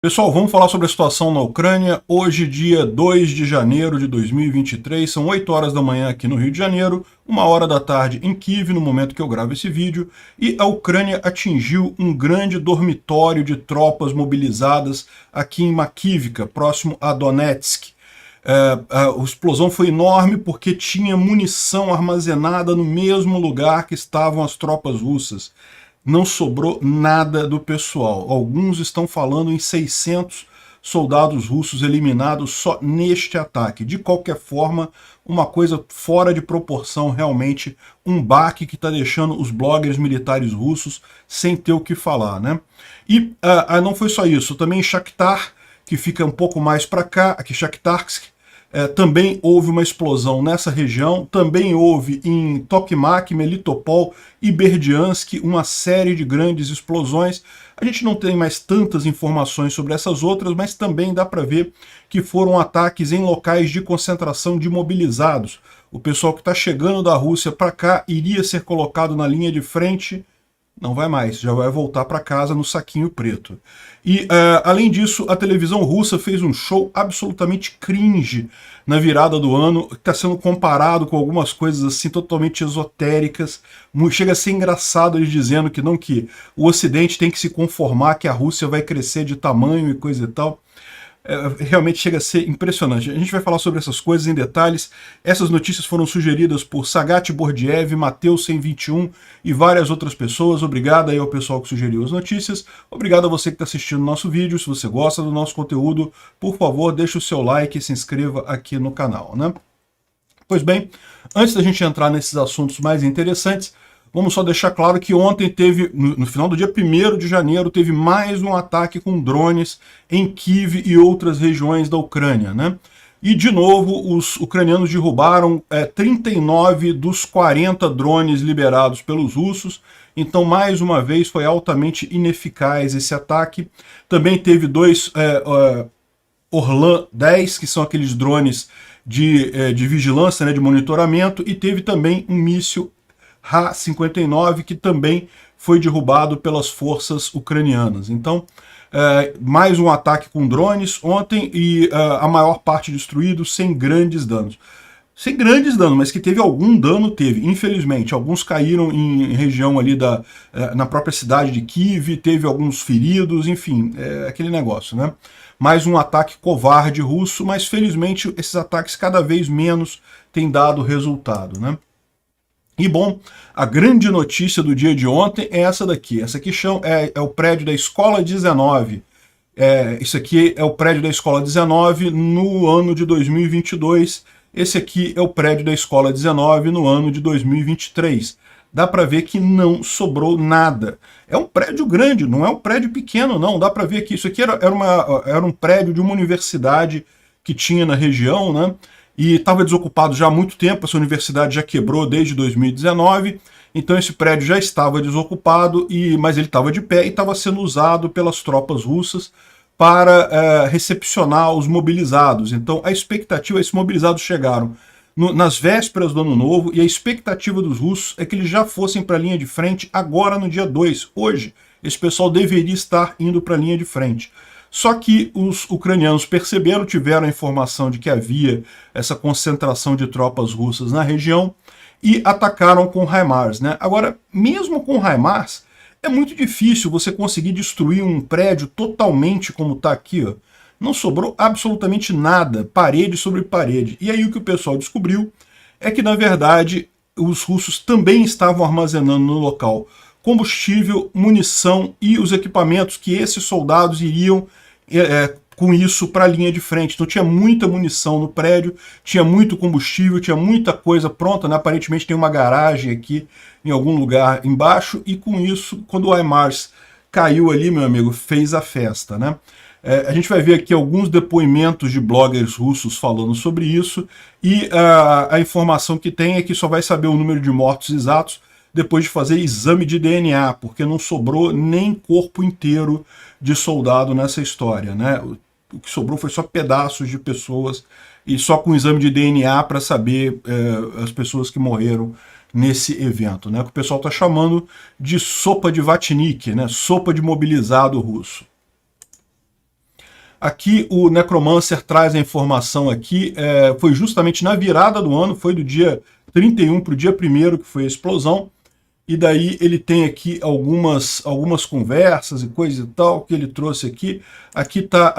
Pessoal, vamos falar sobre a situação na Ucrânia. Hoje, dia 2 de janeiro de 2023, são 8 horas da manhã aqui no Rio de Janeiro, 1 hora da tarde em Kiev, no momento que eu gravo esse vídeo, e a Ucrânia atingiu um grande dormitório de tropas mobilizadas aqui em Makivka, próximo a Donetsk. A explosão foi enorme porque tinha munição armazenada no mesmo lugar que estavam as tropas russas. Não sobrou nada do pessoal. Alguns estão falando em 600 soldados russos eliminados só neste ataque. De qualquer forma, uma coisa fora de proporção, realmente, um baque que está deixando os bloggers militares russos sem ter o que falar, né? E não foi só isso, também Shakhtar, que fica um pouco mais para cá, aqui Shakhtarsk, também houve uma explosão nessa região, também houve em Tokmak, Melitopol e Berdiansk uma série de grandes explosões. A gente não tem mais tantas informações sobre essas outras, mas também dá para ver que foram ataques em locais de concentração de mobilizados. O pessoal que está chegando da Rússia para cá iria ser colocado na linha de frente, não vai mais, já vai voltar para casa no saquinho preto. E, além disso, a televisão russa fez um show absolutamente cringe na virada do ano, que está sendo comparado com algumas coisas assim totalmente esotéricas. Chega a ser engraçado eles dizendo que não, que o Ocidente tem que se conformar, que a Rússia vai crescer de tamanho e coisa e tal. Realmente chega a ser impressionante. A gente vai falar sobre essas coisas em detalhes. Essas notícias foram sugeridas por Sagat Bordiev, Mateus 121 e várias outras pessoas. Obrigado aí ao pessoal que sugeriu as notícias. Obrigado a você que está assistindo o nosso vídeo. Se você gosta do nosso conteúdo, por favor, deixe o seu like e se inscreva aqui no canal, né? Pois bem, antes da gente entrar nesses assuntos mais interessantes, vamos só deixar claro que ontem teve, no final do dia 1º de janeiro, teve mais um ataque com drones em Kiev e outras regiões da Ucrânia, né? E, de novo, os ucranianos derrubaram 39 dos 40 drones liberados pelos russos. Então, mais uma vez, foi altamente ineficaz esse ataque. Também teve dois Orlan 10, que são aqueles drones de vigilância, né, de monitoramento, e teve também um míssil Ha-59, que também foi derrubado pelas forças ucranianas. Então, mais um ataque com drones ontem e a maior parte destruído, sem grandes danos. Sem grandes danos, mas que teve algum dano, teve, infelizmente. Alguns caíram em região ali na própria cidade de Kiev, teve alguns feridos, enfim, aquele negócio, né? Mais um ataque covarde russo, mas felizmente esses ataques cada vez menos têm dado resultado, né? E bom, a grande notícia do dia de ontem é essa daqui. Essa aqui é o prédio da Escola 19. Isso aqui é o prédio da Escola 19 no ano de 2022. Esse aqui é o prédio da Escola 19 no ano de 2023. Dá para ver que não sobrou nada. É um prédio grande, não é um prédio pequeno, não. Dá para ver que isso aqui era um prédio de uma universidade que tinha na região, né? E estava desocupado já há muito tempo, essa universidade já quebrou desde 2019, então esse prédio já estava desocupado, mas ele estava de pé e estava sendo usado pelas tropas russas para recepcionar os mobilizados. Então a expectativa, esses mobilizados chegaram nas vésperas do Ano Novo, e a expectativa dos russos é que eles já fossem para a linha de frente agora no dia 2, hoje. Esse pessoal deveria estar indo para a linha de frente. Só que os ucranianos perceberam, tiveram a informação de que havia essa concentração de tropas russas na região e atacaram com HIMARS, né? Agora, mesmo com HIMARS, é muito difícil você conseguir destruir um prédio totalmente como está aqui, ó. Não sobrou absolutamente nada, parede sobre parede. E aí o que o pessoal descobriu é que, na verdade, os russos também estavam armazenando no local combustível, munição e os equipamentos que esses soldados iriam com isso para a linha de frente. Então tinha muita munição no prédio, tinha muito combustível, tinha muita coisa pronta, né? Aparentemente tem uma garagem aqui em algum lugar embaixo, e com isso, quando o HIMARS caiu ali, meu amigo, fez a festa, né? A gente vai ver aqui alguns depoimentos de bloggers russos falando sobre isso, e a informação que tem é que só vai saber o número de mortos exatos depois de fazer exame de DNA, porque não sobrou nem corpo inteiro de soldado nessa história, né? O que sobrou foi só pedaços de pessoas, e só com exame de DNA para saber as pessoas que morreram nesse evento, né? Que o pessoal está chamando de sopa de vatnik, né? Sopa de mobilizado russo. Aqui o Necromancer traz a informação aqui, foi justamente na virada do ano, foi do dia 31 para o dia 1º que foi a explosão, e daí ele tem aqui algumas conversas e coisa e tal que ele trouxe aqui. Aqui está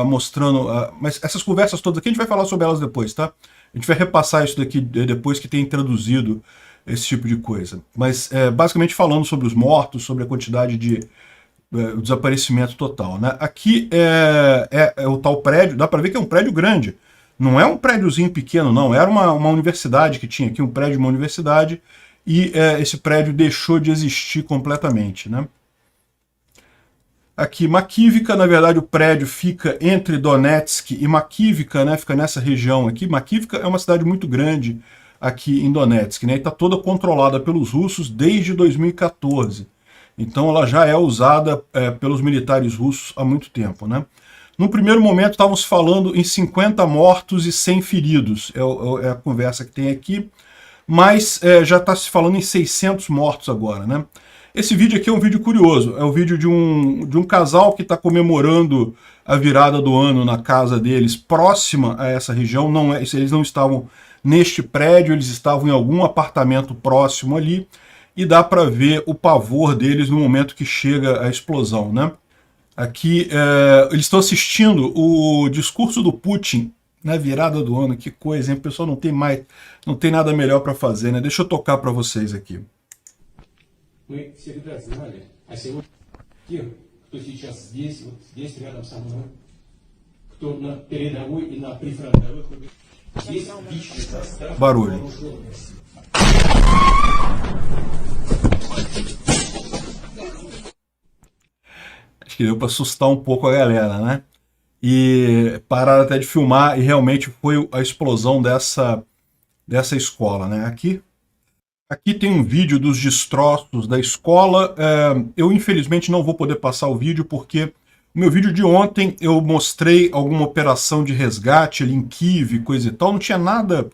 mostrando, mas essas conversas todas aqui a gente vai falar sobre elas depois, tá? A gente vai repassar isso daqui depois que tem traduzido esse tipo de coisa. Mas basicamente falando sobre os mortos, sobre a quantidade de o desaparecimento total, né? Aqui é o tal prédio, dá para ver que é um prédio grande. Não é um prédiozinho pequeno, não. Era uma universidade que tinha aqui, um prédio de uma universidade, e esse prédio deixou de existir completamente, né? Aqui, Makivka, na verdade o prédio fica entre Donetsk e Makivka, né? Fica nessa região aqui. Makivka é uma cidade muito grande aqui em Donetsk, né? E está toda controlada pelos russos desde 2014. Então ela já é usada pelos militares russos há muito tempo, né? No primeiro momento estávamos falando em 50 mortos e 100 feridos, é a conversa que tem aqui, mas já está se falando em 600 mortos agora, né? Esse vídeo aqui é um vídeo curioso, é o vídeo de um casal que está comemorando a virada do ano na casa deles, próxima a essa região. Eles não estavam neste prédio, eles estavam em algum apartamento próximo ali, e dá para ver o pavor deles no momento que chega a explosão, né? Aqui, eles estão assistindo o discurso do Putin na virada do ano. Que coisa, hein? O pessoal não tem nada melhor para fazer, né? Deixa eu tocar para vocês aqui. Мы всегда знали, а сегодня тех, кто сейчас здесь, вот здесь рядом со мной, кто на передовой и на прифронтовых рубежах, есть личный состав вооруженных сил. Acho que deu para assustar um pouco a galera, né? E pararam até de filmar, e realmente foi a explosão dessa escola, né? Aqui tem um vídeo dos destroços da escola. Eu, infelizmente, não vou poder passar o vídeo, porque no meu vídeo de ontem eu mostrei alguma operação de resgate ali em Kiev, coisa e tal. Não tinha nada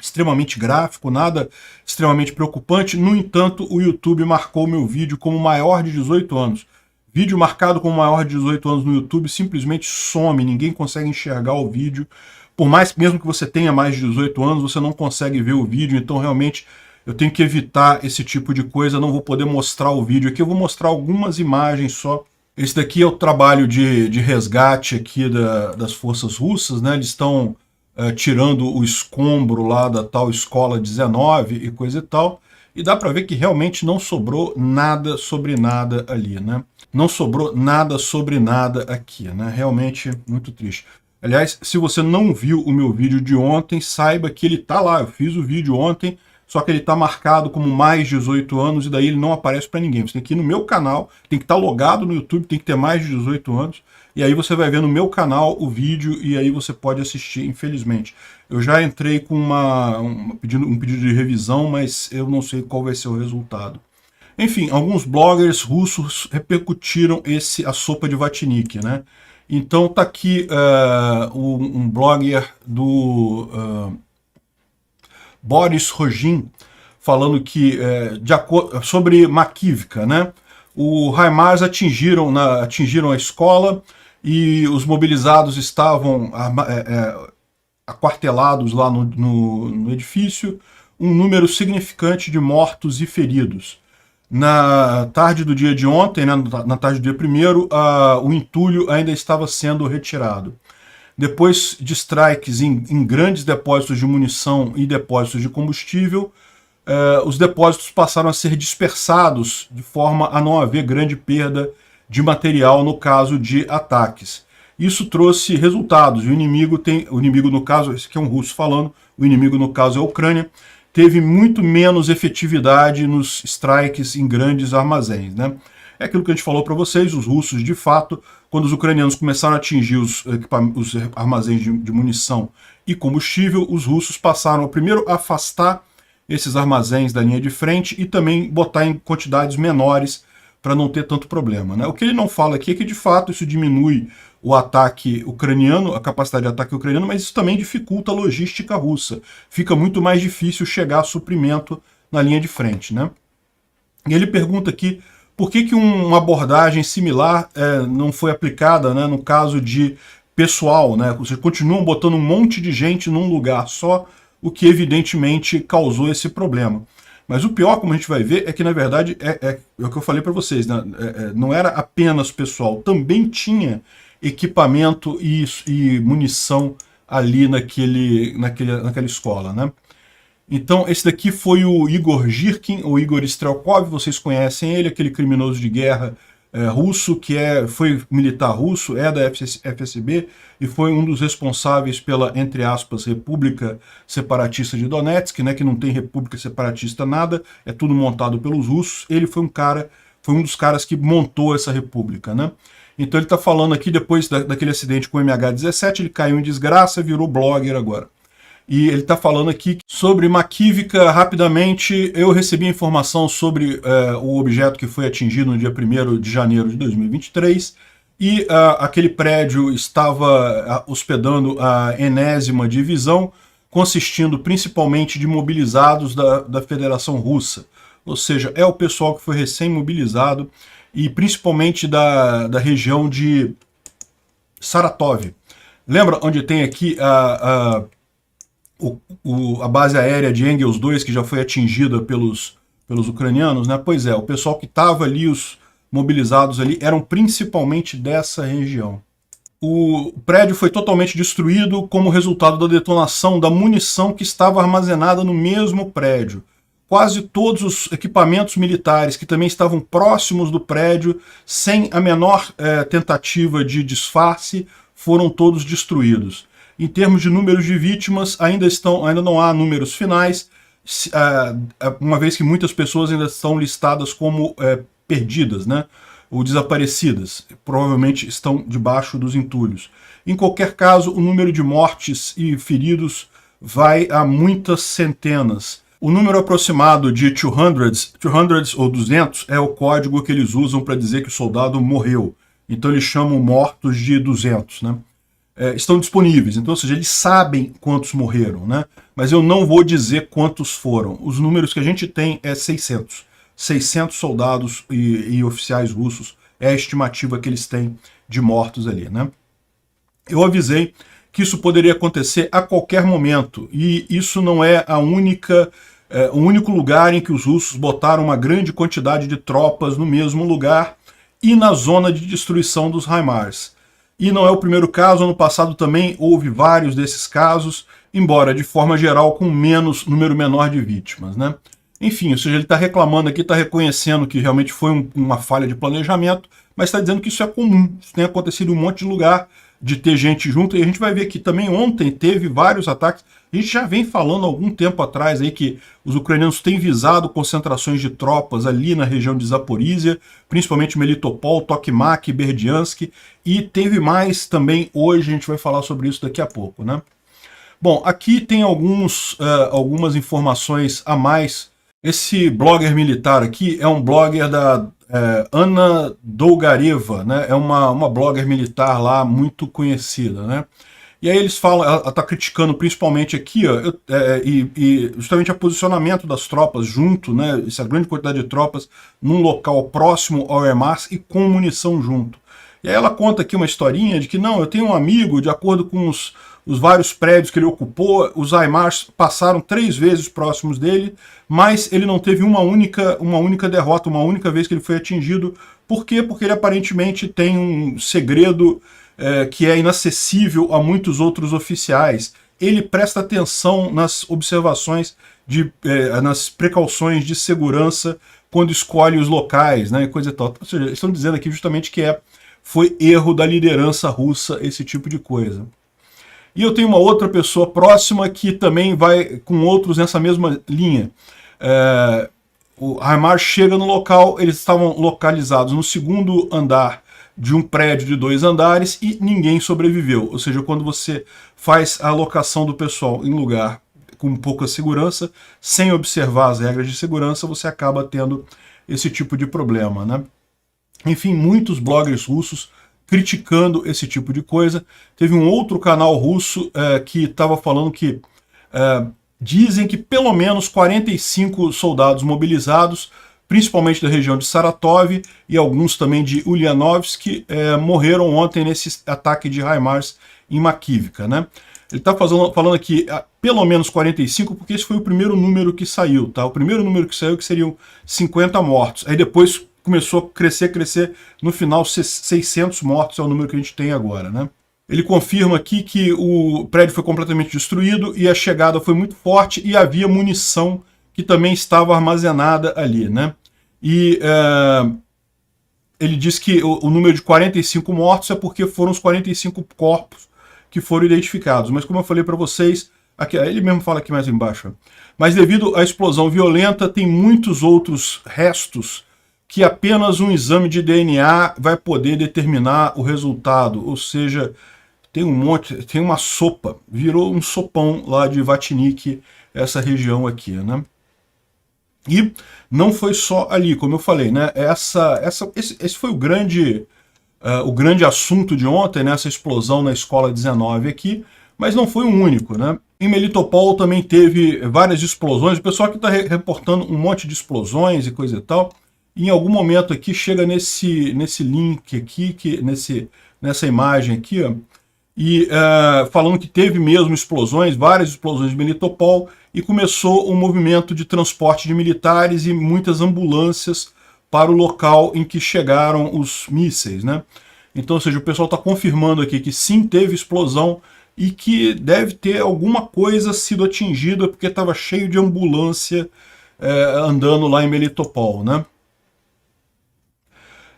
extremamente gráfico, nada extremamente preocupante. No entanto, o YouTube marcou meu vídeo como maior de 18 anos. Vídeo marcado como maior de 18 anos no YouTube simplesmente some, ninguém consegue enxergar o vídeo. Por mais, mesmo que você tenha mais de 18 anos, você não consegue ver o vídeo, então realmente eu tenho que evitar esse tipo de coisa, não vou poder mostrar o vídeo aqui, eu vou mostrar algumas imagens só. Esse daqui é o trabalho de resgate aqui das forças russas, né? Eles estão tirando o escombro lá da tal escola 19 e coisa e tal, e dá para ver que realmente não sobrou nada sobre nada ali, né? Não sobrou nada sobre nada aqui, né? Realmente muito triste. Aliás, se você não viu o meu vídeo de ontem, saiba que ele tá lá, eu fiz o vídeo ontem, só que ele está marcado como mais 18 anos, e daí ele não aparece para ninguém. Você tem que ir no meu canal, tem que estar logado no YouTube, tem que ter mais de 18 anos, e aí você vai ver no meu canal o vídeo, e aí você pode assistir, infelizmente. Eu já entrei com um pedido de revisão, mas eu não sei qual vai ser o resultado. Enfim, alguns bloggers russos repercutiram a sopa de Vatnik, né? Então tá aqui um blogger do Boris Rogin, falando que sobre Makivka, né? O HIMARS atingiram a escola e os mobilizados estavam aquartelados lá no edifício, um número significante de mortos e feridos. Na tarde do dia de ontem, né, na tarde do dia 1º, o entulho ainda estava sendo retirado. Depois de strikes em grandes depósitos de munição e depósitos de combustível, os depósitos passaram a ser dispersados de forma a não haver grande perda de material no caso de ataques. Isso trouxe resultados. O inimigo no caso, esse aqui é um russo falando, o inimigo no caso é a Ucrânia, teve muito menos efetividade nos strikes em grandes armazéns, né? É aquilo que a gente falou para vocês, os russos, de fato, quando os ucranianos começaram a atingir os armazéns de munição e combustível, os russos passaram a primeiro afastar esses armazéns da linha de frente e também botar em quantidades menores para não ter tanto problema, né? O que ele não fala aqui é que, de fato, isso diminui o ataque ucraniano, a capacidade de ataque ucraniano, mas isso também dificulta a logística russa. Fica muito mais difícil chegar a suprimento na linha de frente, né? E ele pergunta aqui por que uma abordagem similar não foi aplicada, né, no caso de pessoal, né? Vocês continuam botando um monte de gente num lugar só, o que evidentemente causou esse problema. Mas o pior, como a gente vai ver, é que na verdade é o que eu falei para vocês, né? Não era apenas pessoal, também tinha equipamento e munição ali naquela escola, né? Então esse daqui foi o Igor Girkin, ou Igor Strelkov, vocês conhecem ele, aquele criminoso de guerra russo, que foi militar russo, é da FSB, e foi um dos responsáveis pela, entre aspas, República Separatista de Donetsk, né, que não tem república separatista nada, é tudo montado pelos russos. Ele foi um dos caras que montou essa república, né? Então ele está falando aqui, depois daquele acidente com o MH17, ele caiu em desgraça, virou blogger agora. E ele está falando aqui sobre Makivka. Rapidamente, eu recebi informação sobre o objeto que foi atingido no dia 1º de janeiro de 2023, e aquele prédio estava hospedando a 80ª Divisão, consistindo principalmente de mobilizados da Federação Russa. Ou seja, é o pessoal que foi recém-mobilizado, e principalmente da região de Saratov. Lembra onde tem aqui a base aérea de Engels 2, que já foi atingida pelos ucranianos, né? Pois é, o pessoal que estava ali, os mobilizados ali, eram principalmente dessa região. O prédio foi totalmente destruído como resultado da detonação da munição que estava armazenada no mesmo prédio. Quase todos os equipamentos militares que também estavam próximos do prédio, sem a menor tentativa de disfarce, foram todos destruídos. Em termos de números de vítimas, ainda não há números finais, uma vez que muitas pessoas ainda estão listadas como perdidas, né, ou desaparecidas. Provavelmente estão debaixo dos entulhos. Em qualquer caso, o número de mortes e feridos vai a muitas centenas. O número aproximado de 200 ou 200 é o código que eles usam para dizer que o soldado morreu. Então eles chamam mortos de 200, né? Estão disponíveis, então, ou seja, eles sabem quantos morreram, né? Mas eu não vou dizer quantos foram. Os números que a gente tem é 600. 600 soldados e oficiais russos é a estimativa que eles têm de mortos ali, né? Eu avisei que isso poderia acontecer a qualquer momento, e isso não é o único lugar em que os russos botaram uma grande quantidade de tropas no mesmo lugar e na zona de destruição dos HIMARS. E não é o primeiro caso, ano passado também houve vários desses casos, embora de forma geral com número menor de vítimas, né? Enfim, ou seja, ele está reclamando aqui, está reconhecendo que realmente foi uma falha de planejamento, mas está dizendo que isso é comum, isso tem acontecido em um monte de lugar, de ter gente junto, e a gente vai ver que também ontem teve vários ataques. A gente já vem falando há algum tempo atrás aí que os ucranianos têm visado concentrações de tropas ali na região de Zaporizhia, principalmente Melitopol, Tokmak, Berdiansk, e teve mais também hoje, a gente vai falar sobre isso daqui a pouco, né? Bom, aqui tem algumas informações a mais. Esse blogger militar aqui é um blogger da Anna Dolgareva, né? É uma blogger militar lá muito conhecida, né? E aí eles falam, ela está criticando principalmente aqui, ó, e justamente o posicionamento das tropas junto, né? Essa grande quantidade de tropas num local próximo ao HIMARS e com munição junto. E aí ela conta aqui uma historinha de que, não, eu tenho um amigo, de acordo com os vários prédios que ele ocupou, os HIMARS passaram 3 vezes próximos dele, mas ele não teve uma única derrota, uma única vez que ele foi atingido. Por quê? Porque ele aparentemente tem um segredo que é inacessível a muitos outros oficiais. Ele presta atenção nas observações, nas precauções de segurança quando escolhe os locais, né, coisa e tal. Ou seja, eles estão dizendo aqui justamente que foi erro da liderança russa esse tipo de coisa. E eu tenho uma outra pessoa próxima que também vai com outros nessa mesma linha. O HIMARS chega no local, eles estavam localizados no 2º andar de um prédio de 2 andares e ninguém sobreviveu. Ou seja, quando você faz a alocação do pessoal em lugar com pouca segurança, sem observar as regras de segurança, você acaba tendo esse tipo de problema, né? Enfim, muitos bloggers russos criticando esse tipo de coisa. Teve um outro canal russo que estava falando que dizem que pelo menos 45 soldados mobilizados principalmente da região de Saratov e alguns também de Ulyanovsk, morreram ontem nesse ataque de HIMARS em Makivka, né? Ele está falando aqui pelo menos 45, porque esse foi o primeiro número que saiu, tá? O primeiro número que saiu que seriam 50 mortos. Aí depois começou a crescer, no final 600 mortos é o número que a gente tem agora, né? Ele confirma aqui que o prédio foi completamente destruído e a chegada foi muito forte e havia munição que também estava armazenada ali, né? E ele diz que o número de 45 mortos é porque foram os 45 corpos que foram identificados. Mas como eu falei para vocês, aqui, ele mesmo fala aqui mais embaixo, mas devido à explosão violenta, tem muitos outros restos que apenas um exame de DNA vai poder determinar o resultado. Ou seja, tem um monte, tem uma sopa, virou um sopão lá de Vatnik, essa região aqui, né? E não foi só ali, como eu falei, né? Esse foi o grande assunto de ontem, né? Essa explosão na escola 19 aqui, mas não foi o único, né? Em Melitopol também teve várias explosões, o pessoal que está reportando um monte de explosões e coisa e tal, e em algum momento aqui chega nesse link aqui, nessa imagem aqui, ó, e falando que teve mesmo explosões, várias explosões de Melitopol, e começou um movimento de transporte de militares e muitas ambulâncias para o local em que chegaram os mísseis, né? Então, ou seja, o pessoal está confirmando aqui que sim, teve explosão e que deve ter alguma coisa sido atingida, porque estava cheio de ambulância andando lá em Melitopol, né?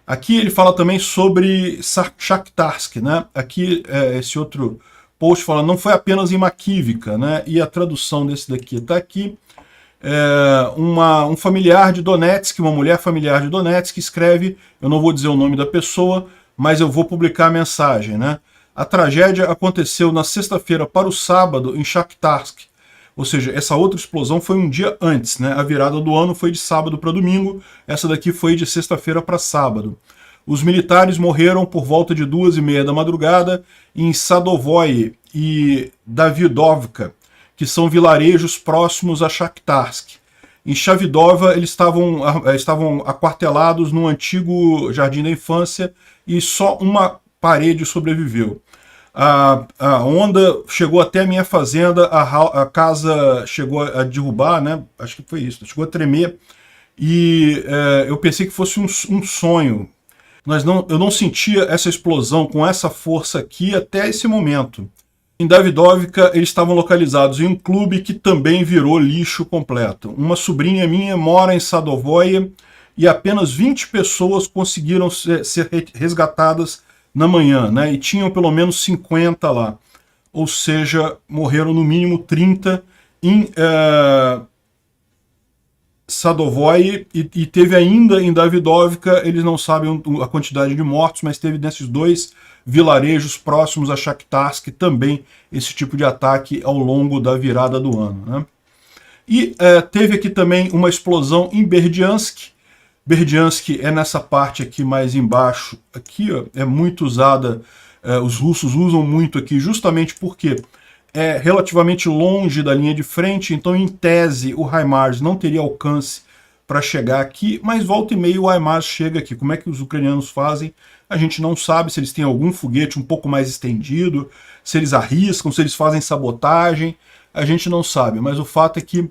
Aqui ele fala também sobre Shakhtarsk, né? Aqui esse outro post fala, não foi apenas em Makivka, né? E a tradução desse daqui está aqui. Um familiar de Donetsk, uma mulher familiar de Donetsk, escreve, eu não vou dizer o nome da pessoa, mas eu vou publicar a mensagem, né? A tragédia aconteceu na sexta-feira para o sábado em Shakhtarsk. Ou seja, essa outra explosão foi um dia antes, né? A virada do ano foi de sábado para domingo, essa daqui foi de sexta-feira para sábado. Os militares morreram por volta de 2h30 da madrugada em Sadovoye e Davidovka, que são vilarejos próximos a Shakhtarsk. Em Chavidova, eles estavam aquartelados no antigo Jardim da Infância e só uma parede sobreviveu. A onda chegou até a minha fazenda, a casa chegou a derrubar, né? Acho que foi isso, chegou a tremer, e eu pensei que fosse um sonho. Eu não sentia essa explosão com essa força aqui até esse momento. Em Davidovka, eles estavam localizados em um clube que também virou lixo completo. Uma sobrinha minha mora em Sadovoye e apenas 20 pessoas conseguiram ser resgatadas na manhã, né? E tinham pelo menos 50 lá. Ou seja, morreram no mínimo 30 em Sadovoye e teve ainda em Davidovka, eles não sabem a quantidade de mortos, mas teve nesses dois vilarejos próximos a Shakhtarsk também esse tipo de ataque ao longo da virada do ano, né? E teve aqui também uma explosão em Berdyansk. Berdyansk é nessa parte aqui mais embaixo, aqui ó, é muito usada, os russos usam muito aqui justamente porque é relativamente longe da linha de frente, então em tese o HIMARS não teria alcance para chegar aqui, mas volta e meia o HIMARS chega aqui. Como é que os ucranianos fazem? A gente não sabe, se eles têm algum foguete um pouco mais estendido, se eles arriscam, se eles fazem sabotagem, a gente não sabe. Mas o fato é que,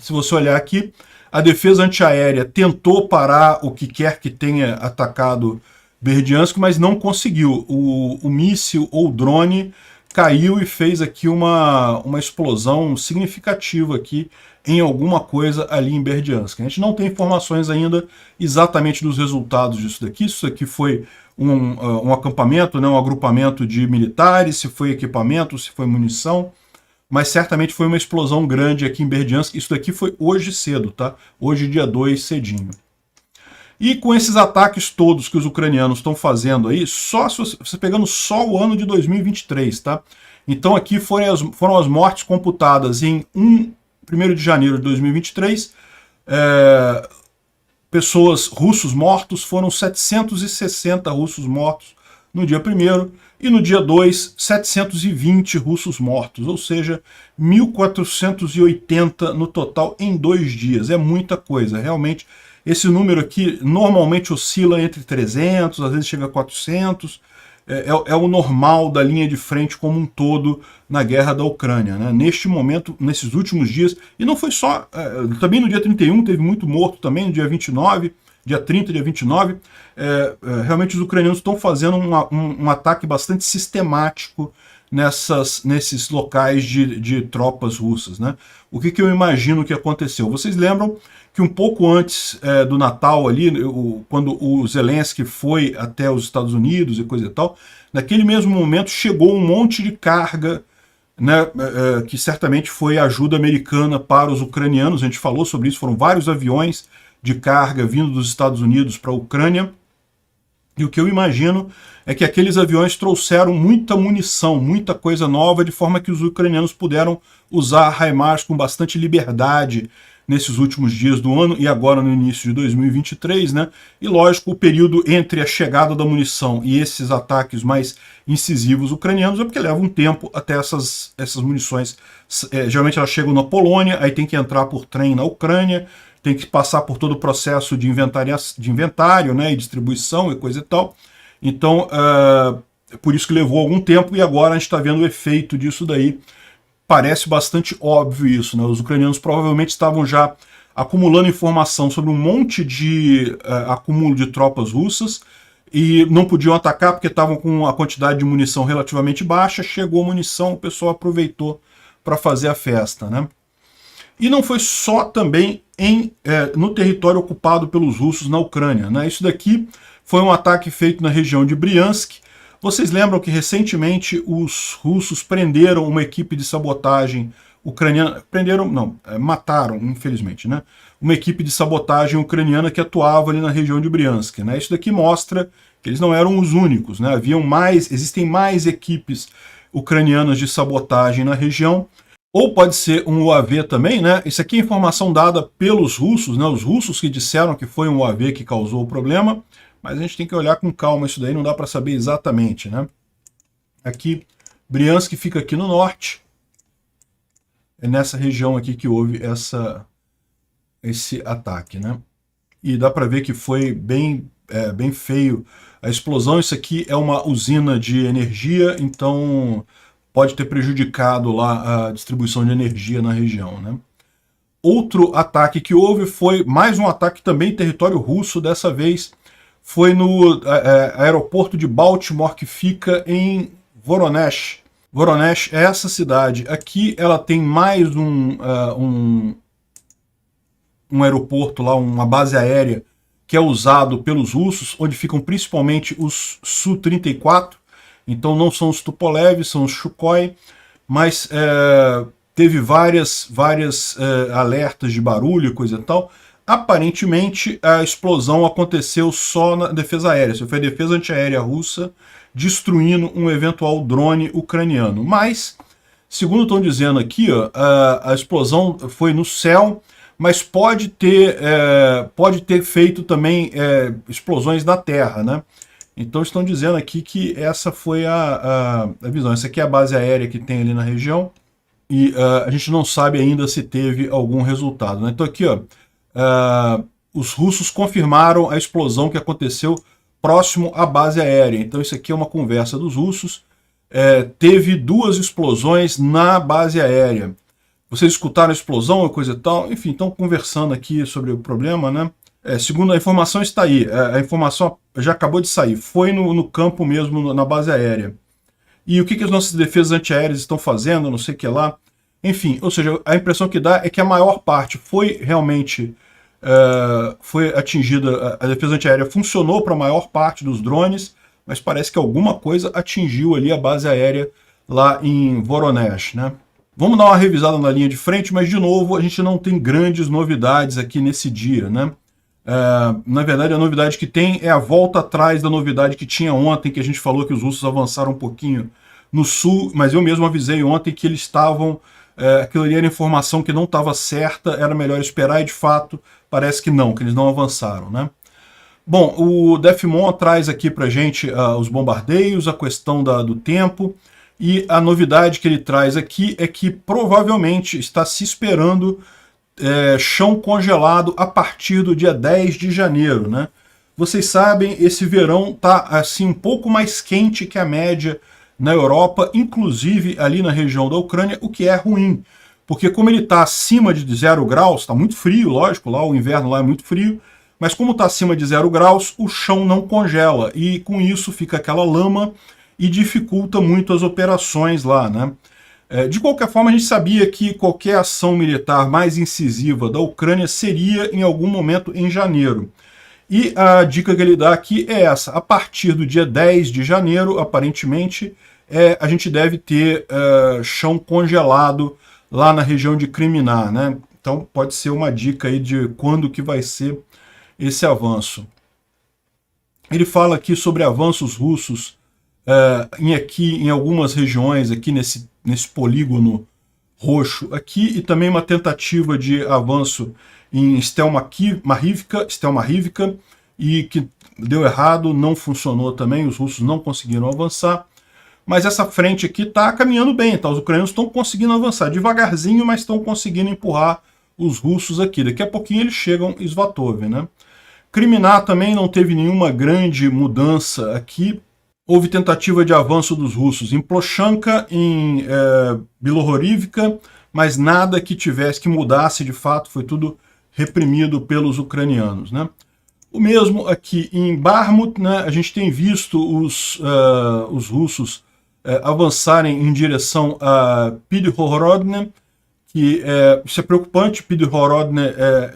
se você olhar aqui, a defesa antiaérea tentou parar o que quer que tenha atacado Berdyansk, mas não conseguiu. O míssil ou drone caiu e fez aqui uma explosão significativa aqui em alguma coisa ali em Berdyansk. A gente não tem informações ainda exatamente dos resultados disso daqui. Isso aqui foi um acampamento, né, um agrupamento de militares, se foi equipamento, se foi munição, mas certamente foi uma explosão grande aqui em Berdyansk. Isso daqui foi hoje cedo, tá? Hoje, dia 2, cedinho. E com esses ataques todos que os ucranianos estão fazendo aí, você pegando só o ano de 2023, tá? Então aqui foram as mortes computadas em 1º de janeiro de 2023, russos mortos, foram 760 russos mortos no dia 1º, e no dia 2, 720 russos mortos, ou seja, 1.480 no total em 2 dias. É muita coisa, realmente. Esse número aqui normalmente oscila entre 300, às vezes chega a 400, é o normal da linha de frente como um todo na guerra da Ucrânia, né? Neste momento, nesses últimos dias, e não foi só, também no dia 31 teve muito morto também, no dia 29, dia 30, dia 29, realmente os ucranianos estão fazendo um ataque bastante sistemático nesses locais de tropas russas, né? O que eu imagino que aconteceu? Vocês lembram que um pouco antes do Natal ali, quando o Zelensky foi até os Estados Unidos e coisa e tal, naquele mesmo momento chegou um monte de carga, né, que certamente foi ajuda americana para os ucranianos. A gente falou sobre isso, foram vários aviões de carga vindo dos Estados Unidos para a Ucrânia, e o que eu imagino é que aqueles aviões trouxeram muita munição, muita coisa nova, de forma que os ucranianos puderam usar HIMARS com bastante liberdade nesses últimos dias do ano e agora no início de 2023, né? E lógico, o período entre a chegada da munição e esses ataques mais incisivos ucranianos é porque leva um tempo até essas munições, geralmente elas chegam na Polônia, aí tem que entrar por trem na Ucrânia, tem que passar por todo o processo de inventário, né, e distribuição e coisa e tal. Então, por isso que levou algum tempo, e agora a gente está vendo o efeito disso daí. Parece bastante óbvio isso, né? Os ucranianos provavelmente estavam já acumulando informação sobre um monte de acúmulo de tropas russas, e não podiam atacar porque estavam com a quantidade de munição relativamente baixa. Chegou a munição, o pessoal aproveitou para fazer a festa, né? E não foi só também no território ocupado pelos russos na Ucrânia, né? Isso daqui foi um ataque feito na região de Briansk. Vocês lembram que recentemente os russos prenderam uma equipe de sabotagem ucraniana, mataram, infelizmente, né? Uma equipe de sabotagem ucraniana que atuava ali na região de Briansk, né? Isso daqui mostra que eles não eram os únicos, né? Existem mais equipes ucranianas de sabotagem na região. Ou pode ser um UAV também, né? Isso aqui é informação dada pelos russos, né? Os russos que disseram que foi um UAV que causou o problema, mas a gente tem que olhar com calma isso daí, não dá para saber exatamente, né? Aqui, Briansk fica aqui no norte, é nessa região aqui que houve esse ataque, né? E dá para ver que foi bem feio a explosão. Isso aqui é uma usina de energia, então pode ter prejudicado lá a distribuição de energia na região, né? Outro ataque que houve foi mais um ataque também em território russo, dessa vez foi no aeroporto de Baltimore, que fica em Voronezh. Voronezh é essa cidade. Aqui ela tem mais um aeroporto lá, uma base aérea que é usado pelos russos, onde ficam principalmente os Su-34, então não são os Tupolev, são os Sukhoi, mas teve várias alertas de barulho e coisa e tal. Aparentemente a explosão aconteceu só na defesa aérea, isso foi a defesa antiaérea russa destruindo um eventual drone ucraniano. Mas, segundo estão dizendo aqui, ó, a explosão foi no céu, mas pode ter feito também explosões na terra, né? Então estão dizendo aqui que essa foi a visão. Essa aqui é a base aérea que tem ali na região, e a gente não sabe ainda se teve algum resultado, né? Então aqui, ó, os russos confirmaram a explosão que aconteceu próximo à base aérea. Então isso aqui é uma conversa dos russos. Teve 2 explosões na base aérea. Vocês escutaram a explosão ou coisa e tal? Enfim, estão conversando aqui sobre o problema, né? Segundo a informação está aí, a informação já acabou de sair, foi no campo mesmo, na base aérea. E o que as nossas defesas antiaéreas estão fazendo, não sei o que lá. Enfim, ou seja, a impressão que dá é que a maior parte foi realmente foi atingida, a defesa antiaérea funcionou para a maior parte dos drones, mas parece que alguma coisa atingiu ali a base aérea lá em Voronezh, né? Vamos dar uma revisada na linha de frente, mas de novo a gente não tem grandes novidades aqui nesse dia, né? Na verdade, a novidade que tem é a volta atrás da novidade que tinha ontem, que a gente falou que os russos avançaram um pouquinho no sul, mas eu mesmo avisei ontem que eles estavam... aquilo ali era informação que não estava certa, era melhor esperar, e de fato parece que não, que eles não avançaram, né? Bom, o Defmon traz aqui pra gente os bombardeios, a questão do tempo, e a novidade que ele traz aqui é que provavelmente está se esperando chão congelado a partir do dia 10 de janeiro, né? Vocês sabem, esse verão tá assim um pouco mais quente que a média na Europa, inclusive ali na região da Ucrânia, o que é ruim, porque como ele está acima de 0 graus, está muito frio, lógico, lá o inverno lá é muito frio, mas como está acima de 0 graus, o chão não congela, e com isso fica aquela lama e dificulta muito as operações lá, né? De qualquer forma, a gente sabia que qualquer ação militar mais incisiva da Ucrânia seria em algum momento em janeiro. E a dica que ele dá aqui é essa: a partir do dia 10 de janeiro, aparentemente, a gente deve ter chão congelado lá na região de Kriminá, né? Então pode ser uma dica aí de quando que vai ser esse avanço. Ele fala aqui sobre avanços russos em algumas regiões, aqui nesse polígono roxo aqui, e também uma tentativa de avanço em Stelmarivka, e que deu errado, não funcionou também, os russos não conseguiram avançar. Mas essa frente aqui está caminhando bem, tá? Os ucranianos estão conseguindo avançar devagarzinho, mas estão conseguindo empurrar os russos aqui. Daqui a pouquinho eles chegam em Svatove, né? Kriminá também não teve nenhuma grande mudança aqui. Houve tentativa de avanço dos russos em Plochanka, em Bilohorivka, mas nada que tivesse que mudasse de fato, foi tudo reprimido pelos ucranianos, né? O mesmo aqui em Bakhmut, né? A gente tem visto os russos avançarem em direção a Pidhorodne, que isso é preocupante. Pidhorodne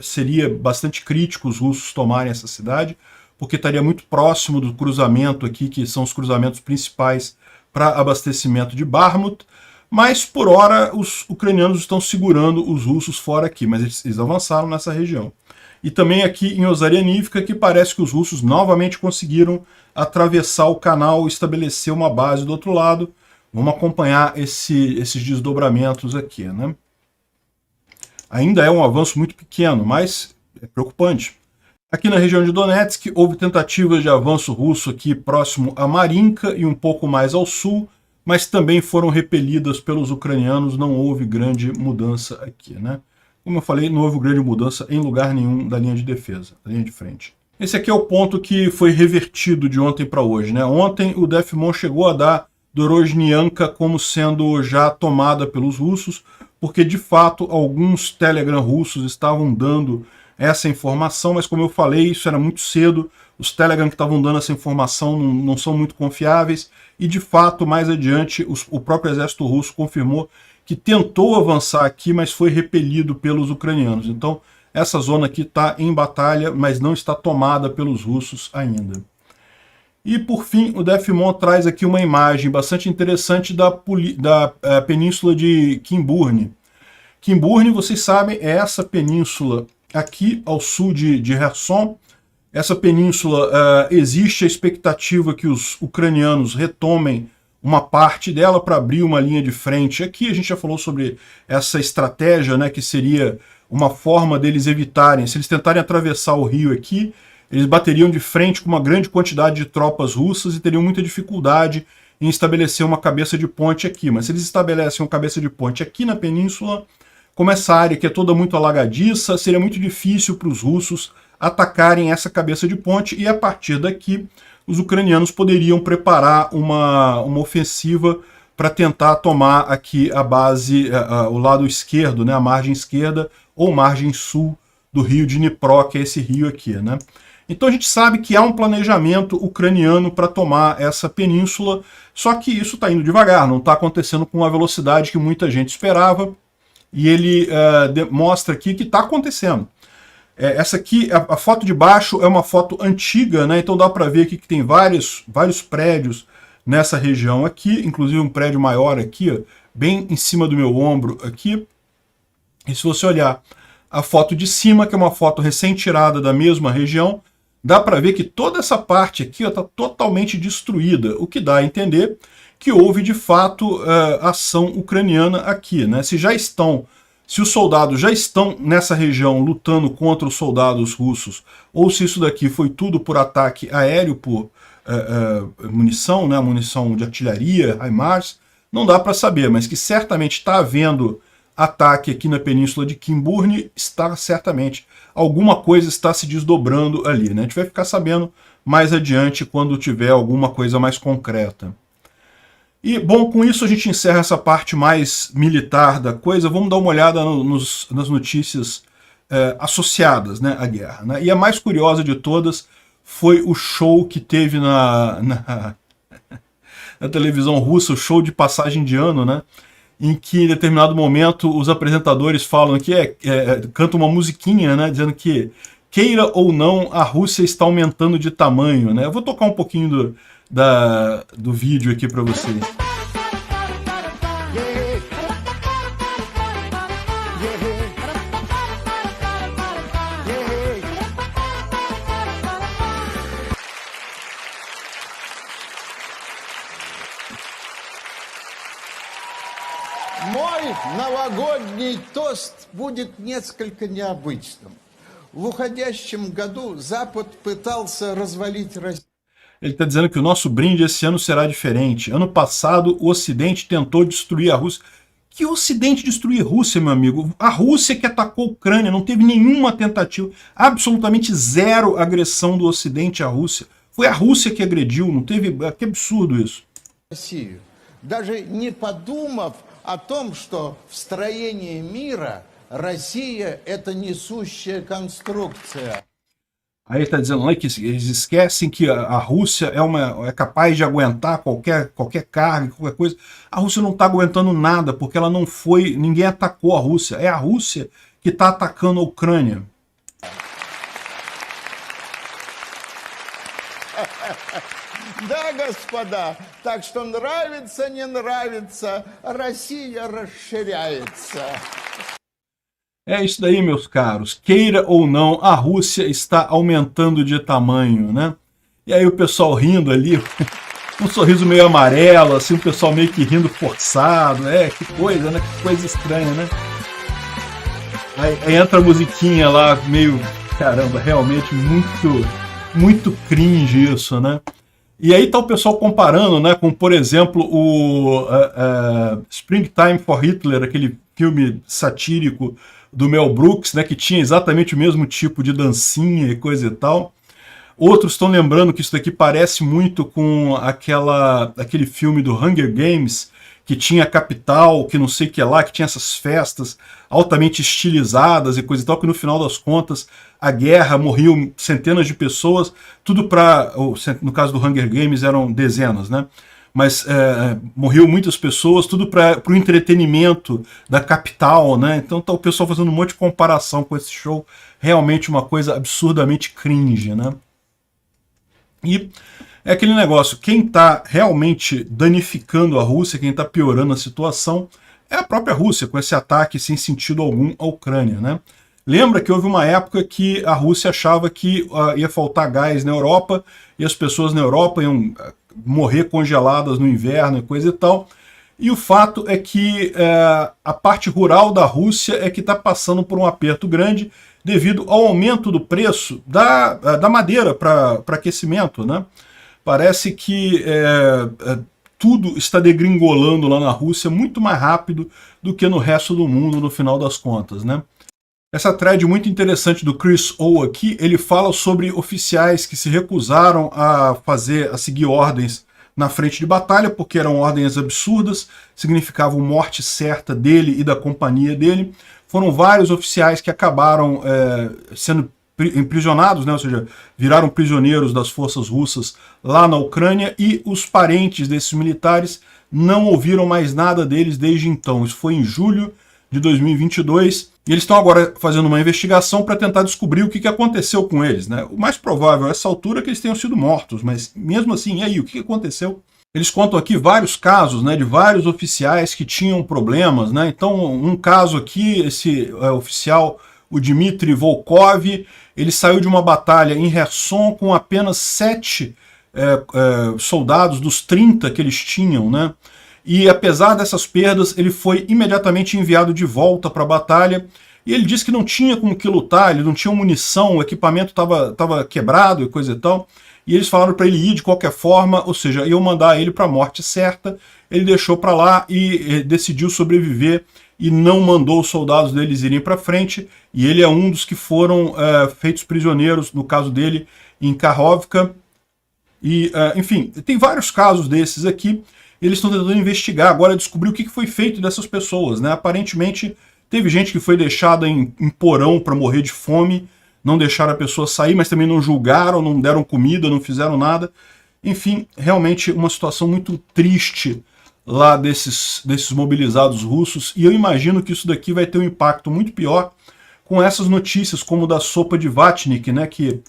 seria bastante crítico os russos tomarem essa cidade, porque estaria muito próximo do cruzamento aqui, que são os cruzamentos principais para abastecimento de Bakhmut, mas por hora os ucranianos estão segurando os russos fora aqui, mas eles avançaram nessa região. E também aqui em Ozarianivka, que parece que os russos novamente conseguiram atravessar o canal e estabelecer uma base do outro lado. Vamos acompanhar esses desdobramentos aqui, né? Ainda é um avanço muito pequeno, mas é preocupante. Aqui na região de Donetsk, houve tentativas de avanço russo aqui próximo a Marinka e um pouco mais ao sul, mas também foram repelidas pelos ucranianos, não houve grande mudança aqui, né? Como eu falei, não houve grande mudança em lugar nenhum da linha de defesa, da linha de frente. Esse aqui é o ponto que foi revertido de ontem para hoje, né? Ontem o Defmon chegou a dar Dorozhnyanka como sendo já tomada pelos russos, porque de fato alguns Telegram russos estavam dando essa informação, mas como eu falei, isso era muito cedo, os Telegram que estavam dando essa informação não são muito confiáveis, e de fato, mais adiante, o próprio exército russo confirmou que tentou avançar aqui, mas foi repelido pelos ucranianos. Então, essa zona aqui está em batalha, mas não está tomada pelos russos ainda. E, por fim, o Defmon traz aqui uma imagem bastante interessante da península de Kimburne. Kimburne, vocês sabem, é essa península aqui ao sul de Kherson. Essa península, existe a expectativa que os ucranianos retomem uma parte dela para abrir uma linha de frente. Aqui a gente já falou sobre essa estratégia, né, que seria uma forma deles evitarem, se eles tentarem atravessar o rio aqui, eles bateriam de frente com uma grande quantidade de tropas russas e teriam muita dificuldade em estabelecer uma cabeça de ponte aqui. Mas se eles estabelecem uma cabeça de ponte aqui na península, como essa área que é toda muito alagadiça, seria muito difícil para os russos atacarem essa cabeça de ponte, e a partir daqui os ucranianos poderiam preparar uma ofensiva para tentar tomar aqui a base, o lado esquerdo, né, a margem esquerda ou margem sul do rio de Dnipro, que é esse rio aqui, né? Então a gente sabe que há um planejamento ucraniano para tomar essa península, só que isso está indo devagar, não está acontecendo com a velocidade que muita gente esperava, e ele mostra aqui que está acontecendo. Essa aqui, a foto de baixo é uma foto antiga, né? Então dá para ver aqui que tem vários prédios nessa região aqui, inclusive um prédio maior aqui, ó, bem em cima do meu ombro aqui. E se você olhar a foto de cima, que é uma foto recém-tirada da mesma região, dá para ver que toda essa parte aqui está totalmente destruída, o que dá a entender que houve de fato ação ucraniana aqui, né? Se já estão se os soldados já estão nessa região lutando contra os soldados russos, ou se isso daqui foi tudo por ataque aéreo, por munição, né, munição de artilharia, HIMARS, não dá para saber, mas que certamente está havendo ataque aqui na península de Kimburn, está certamente, alguma coisa está se desdobrando ali, né? A gente vai ficar sabendo mais adiante quando tiver alguma coisa mais concreta. E, bom, com isso a gente encerra essa parte mais militar da coisa. Vamos dar uma olhada nas notícias associadas, né, à guerra, né? E a mais curiosa de todas foi o show que teve na televisão russa, o show de passagem de ano, né? Em que em determinado momento os apresentadores falam que cantam uma musiquinha, né, dizendo que queira ou não, a Rússia está aumentando de tamanho, né? Eu vou tocar um pouquinho do vídeo aqui para vocês. Мой новогодний тост будет несколько необычным. В уходящем году Запад пытался развалить Россию. Ele está dizendo que o nosso brinde esse ano será diferente. Ano passado, o Ocidente tentou destruir a Rússia. Que Ocidente destruir a Rússia, meu amigo? A Rússia que atacou a Ucrânia, não teve nenhuma tentativa, absolutamente zero agressão do Ocidente à Rússia. Foi a Rússia que agrediu, não teve... Que absurdo isso. Россию, даже не подумав о том, что в строении мира Россия – это несущая конструкция. Aí ele está dizendo lá que eles esquecem que a Rússia é capaz de aguentar qualquer carga, qualquer coisa. A Rússia não está aguentando nada, porque ela não foi... Ninguém atacou a Rússia. É a Rússia que está atacando a Ucrânia. Да, господа, так что нравится, не нравится, Россия расширяется. É isso daí, meus caros. Queira ou não, a Rússia está aumentando de tamanho, né? E aí o pessoal rindo ali, um sorriso meio amarelo, assim, o pessoal meio que rindo forçado. Que coisa, né? Que coisa estranha, né? Aí entra a musiquinha lá, meio... Caramba, realmente muito cringe isso, né? E aí tá o pessoal comparando, né, com, por exemplo, o Springtime for Hitler, aquele filme satírico do Mel Brooks, né, que tinha exatamente o mesmo tipo de dancinha e coisa e tal. Outros estão lembrando que isso daqui parece muito com aquele filme do Hunger Games, que tinha a capital, que não sei o que lá, que tinha essas festas altamente estilizadas e coisa e tal, que no final das contas a guerra, morriam centenas de pessoas, tudo para, no caso do Hunger Games eram dezenas, né? Mas morriam muitas pessoas, tudo para o entretenimento da capital, né? Então tá o pessoal fazendo um monte de comparação com esse show, realmente uma coisa absurdamente cringe, né? E é aquele negócio, quem está realmente danificando a Rússia, quem está piorando a situação, é a própria Rússia, com esse ataque sem sentido algum à Ucrânia, né? Lembra que houve uma época que a Rússia achava que ia faltar gás na Europa, e as pessoas na Europa iam morrer congeladas no inverno e coisa e tal, e o fato é que a parte rural da Rússia é que está passando por um aperto grande devido ao aumento do preço da madeira para aquecimento, né? Parece que tudo está degringolando lá na Rússia muito mais rápido do que no resto do mundo, no final das contas, né? Essa thread muito interessante do Chris O aqui, ele fala sobre oficiais que se recusaram a seguir ordens na frente de batalha, porque eram ordens absurdas, significavam morte certa dele e da companhia dele. Foram vários oficiais que acabaram sendo aprisionados, né? Ou seja, viraram prisioneiros das forças russas lá na Ucrânia, e os parentes desses militares não ouviram mais nada deles desde então. Isso foi em julho de 2022, e eles estão agora fazendo uma investigação para tentar descobrir o que aconteceu com eles, né? O mais provável a essa altura é que eles tenham sido mortos, mas mesmo assim, e aí, o que aconteceu? Eles contam aqui vários casos, né, de vários oficiais que tinham problemas, né? Então, um caso aqui, esse oficial, o Dmitry Volkov, ele saiu de uma batalha em Kherson com apenas 7 soldados dos 30 que eles tinham, né? e apesar dessas perdas, ele foi imediatamente enviado de volta para a batalha, e ele disse que não tinha com que lutar, ele não tinha munição, o equipamento estava quebrado e coisa e tal, e eles falaram para ele ir de qualquer forma, ou seja, iam mandar ele para a morte certa. Ele deixou para lá e decidiu sobreviver e não mandou os soldados deles irem para frente, e ele é um dos que foram feitos prisioneiros, no caso dele, em Kakhovka. E, enfim, tem vários casos desses aqui. Eles estão tentando investigar agora, descobrir o que foi feito dessas pessoas, né? Aparentemente, teve gente que foi deixada em porão para morrer de fome, não deixaram a pessoa sair, mas também não julgaram, não deram comida, não fizeram nada. Enfim, realmente uma situação muito triste lá desses mobilizados russos, e eu imagino que isso daqui vai ter um impacto muito pior com essas notícias, como da sopa de Vatnik, né, que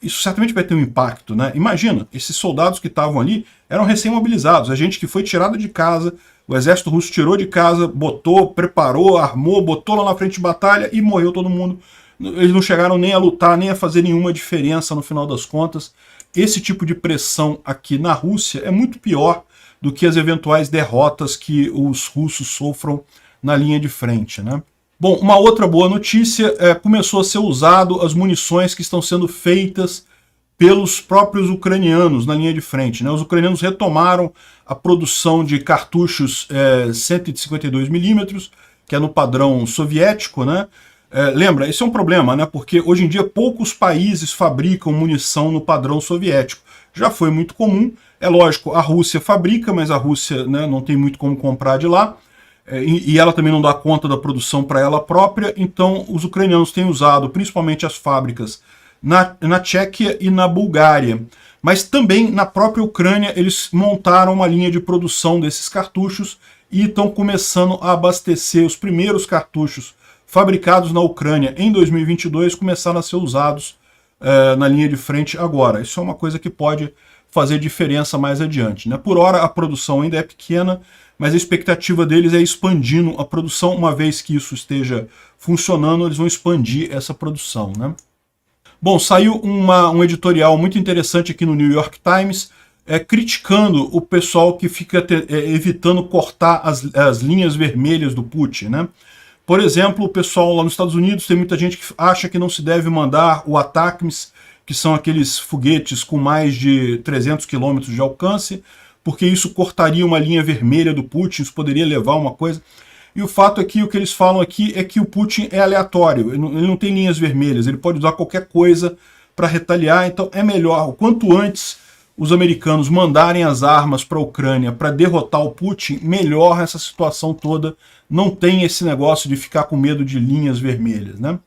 isso certamente vai ter um impacto, né? Imagina, esses soldados que estavam ali eram recém-mobilizados, a gente que foi tirado de casa, o exército russo tirou de casa, botou, preparou, armou, botou lá na frente de batalha e morreu todo mundo. Eles não chegaram nem a lutar, nem a fazer nenhuma diferença no final das contas. Esse tipo de pressão aqui na Rússia é muito pior do que as eventuais derrotas que os russos sofram na linha de frente, né? Bom, uma outra boa notícia começou a ser usado as munições que estão sendo feitas pelos próprios ucranianos na linha de frente, né? Os ucranianos retomaram a produção de cartuchos 152mm, que é no padrão soviético, né? Lembra, esse é um problema, né? Porque hoje em dia poucos países fabricam munição no padrão soviético. Já foi muito comum, é lógico, a Rússia fabrica, mas a Rússia, né, não tem muito como comprar de lá, e ela também não dá conta da produção para ela própria, então os ucranianos têm usado principalmente as fábricas na Tchequia e na Bulgária. Mas também na própria Ucrânia eles montaram uma linha de produção desses cartuchos e estão começando a abastecer. Os primeiros cartuchos fabricados na Ucrânia em 2022 começaram a ser usados na linha de frente agora. Isso é uma coisa que pode fazer diferença mais adiante, né? Por hora a produção ainda é pequena, mas a expectativa deles é expandindo a produção. Uma vez que isso esteja funcionando, eles vão expandir essa produção, né? Bom, saiu um editorial muito interessante aqui no New York Times, criticando o pessoal que fica evitando cortar as linhas vermelhas do Putin, né? Por exemplo, o pessoal lá nos Estados Unidos, tem muita gente que acha que não se deve mandar o ATACMS, que são aqueles foguetes com mais de 300 quilômetros de alcance, porque isso cortaria uma linha vermelha do Putin, isso poderia levar a uma coisa. E o fato é que o que eles falam aqui é que o Putin é aleatório, ele não tem linhas vermelhas, ele pode usar qualquer coisa para retaliar, então é melhor, o quanto antes os americanos mandarem as armas para a Ucrânia para derrotar o Putin, melhor essa situação toda, não tem esse negócio de ficar com medo de linhas vermelhas, né?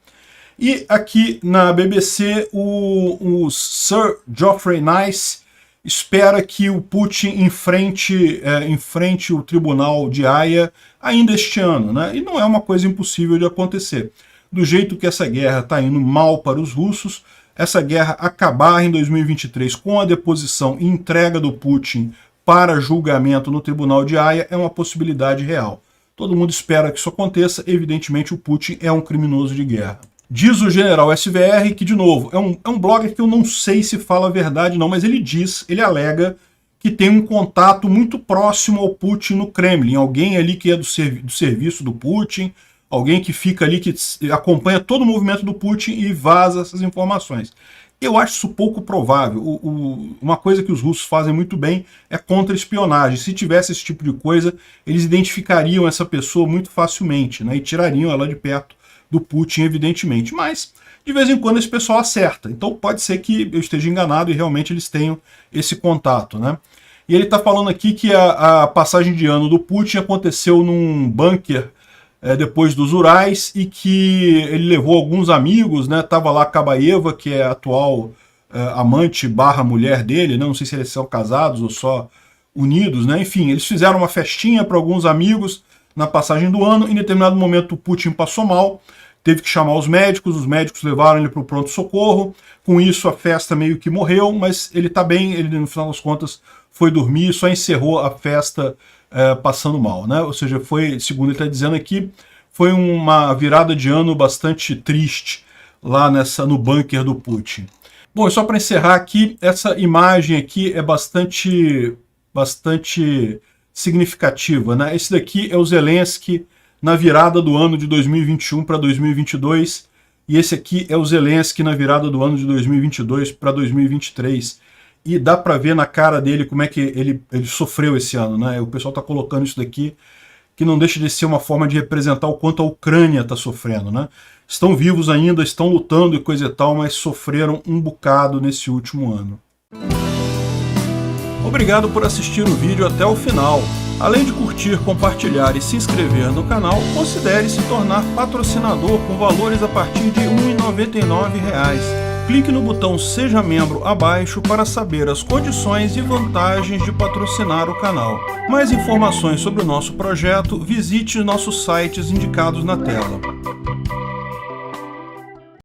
E aqui na BBC, o Sir Geoffrey Nice espera que o Putin enfrente o tribunal de Haia ainda este ano, né? E não é uma coisa impossível de acontecer. Do jeito que essa guerra está indo mal para os russos, essa guerra acabar em 2023 com a deposição e entrega do Putin para julgamento no tribunal de Haia é uma possibilidade real. Todo mundo espera que isso aconteça, evidentemente o Putin é um criminoso de guerra. Diz o general SVR que, de novo, é um blogger que eu não sei se fala a verdade não, mas ele alega que tem um contato muito próximo ao Putin no Kremlin, alguém ali que é do serviço do Putin, alguém que fica ali, que acompanha todo o movimento do Putin e vaza essas informações. Eu acho isso pouco provável. Uma coisa que os russos fazem muito bem é contra-espionagem. Se tivesse esse tipo de coisa, eles identificariam essa pessoa muito facilmente, né, e tirariam ela de perto do Putin, evidentemente. Mas, de vez em quando, esse pessoal acerta. Então pode ser que eu esteja enganado e realmente eles tenham esse contato, né? E ele está falando aqui que a passagem de ano do Putin aconteceu num bunker depois dos Urais, e que ele levou alguns amigos, né? Tava lá a Kabaeva, que é a atual amante / mulher dele, né? Não sei se eles são casados ou só unidos, né? Enfim, eles fizeram uma festinha para alguns amigos na passagem do ano. Em determinado momento o Putin passou mal, teve que chamar os médicos levaram ele para o pronto-socorro. Com isso a festa meio que morreu, mas ele está bem, ele no final das contas foi dormir, só encerrou a festa passando mal, né? Ou seja, foi, segundo ele está dizendo aqui, foi uma virada de ano bastante triste lá no bunker do Putin. Bom, e só para encerrar aqui, essa imagem aqui é bastante significativa, né? Esse daqui é o Zelensky na virada do ano de 2021 para 2022, e esse aqui é o Zelensky na virada do ano de 2022 para 2023. E dá para ver na cara dele como é que ele sofreu esse ano, né? O pessoal está colocando isso daqui, que não deixa de ser uma forma de representar o quanto a Ucrânia está sofrendo, né? Estão vivos ainda, estão lutando e coisa e tal, mas sofreram um bocado nesse último ano. Obrigado por assistir o vídeo até o final. Além de curtir, compartilhar e se inscrever no canal, considere se tornar patrocinador com valores a partir de R$ 1,99. Clique no botão Seja Membro abaixo para saber as condições e vantagens de patrocinar o canal. Mais informações sobre o nosso projeto, visite nossos sites indicados na tela.